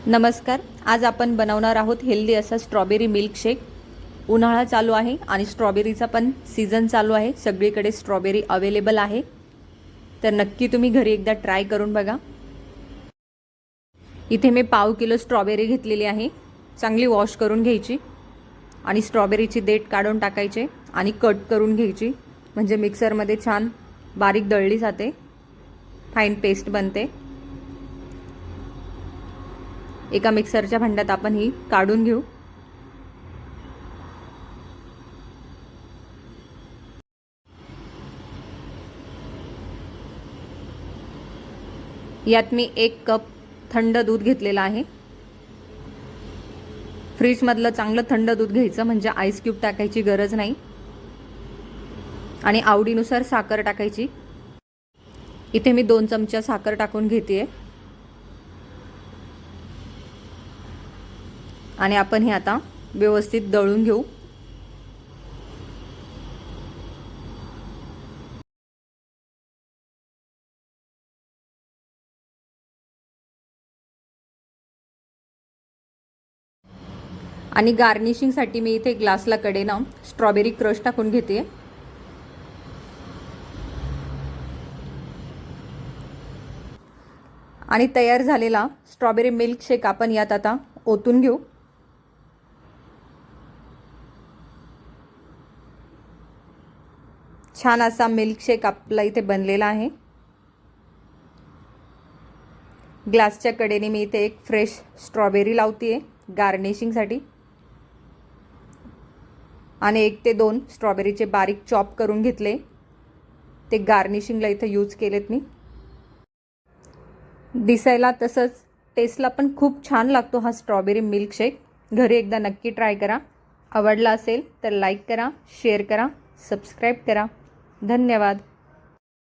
नमस्कार. आज आपण बनवणार आहोत हेल्दी असा स्ट्रॉबेरी मिल्कशेक. उन्हाळा चालू आहे आणि स्ट्रॉबेरीचा पण सीझन चालू आहे. सगळीकडे स्ट्रॉबेरी अवेलेबल आहे, तर नक्की तुम्ही घरी एकदा ट्राय करून बघा. इथे मी पाव किलो स्ट्रॉबेरी घेतलेली आहे. चांगली वॉश करून घ्यायची आणि स्ट्रॉबेरीची देठ काढून टाकायचे आणि कट करून घ्यायची, म्हणजे मिक्सरमध्ये छान बारीक दळली जाते, फाईन पेस्ट बनते. एका मिक्सरच्या भांड्यात आपण ही काढून घेऊ. यात मी 1 कप थंड दूध घेतलेलं आहे. फ्रीजमधलं चांगलं थंड दूध घ्यायचं, म्हणजे आईस क्यूब टाकायची गरज नाही. आणि आवडीनुसार साखर टाकायची. इथे मी 2 चमचा साखर टाकून घेते आणि आपण हे आता व्यवस्थित दळून घेऊ. आणि गार्निशिंगसाठी मी इथे ग्लासला कडेने स्ट्रॉबेरी क्रश टाकून घेते. आणि तयार झालेला स्ट्रॉबेरी मिल्कशेक आपण यात आता ओतून घेऊ. छान असा मिल्कशेक आपला इथे बनलेला आहे. ग्लासच्या कडेने मी इथे एक फ्रेश स्ट्रॉबेरी लावते गार्निशिंगसाठी. आणि 1 ते 2 स्ट्रॉबेरीचे बारीक चॉप करून घेतले, ते गार्निशिंगला इथे यूज केलेत मी. दिसायला तसंच टेस्टला पण खूप छान लागतो हा स्ट्रॉबेरी मिल्कशेक. घरी एकदा नक्की ट्राय करा. आवडला असेल तर लाईक करा, शेअर करा, सबस्क्राईब करा. धन्यवाद.